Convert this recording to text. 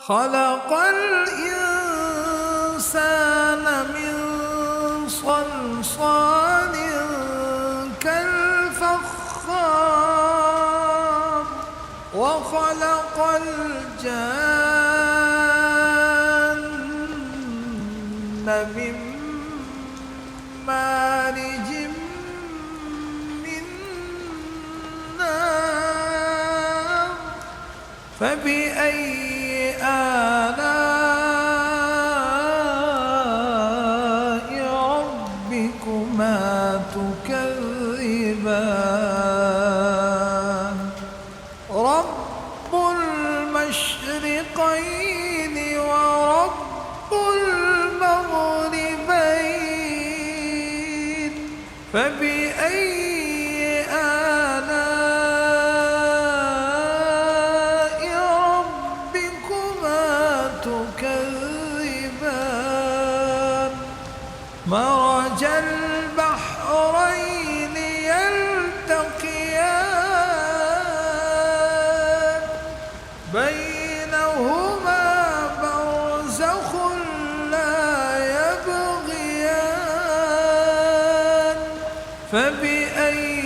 خلق الإنسان من صلصال كالفخار وخلق الجن من مارج من نار فبأي آلاء ربكما تكذبان رب المشرقين ورب المغربين فبأي تكذبان مرج البحرين يلتقيان بينهما برزخ لا يبغيان فبأي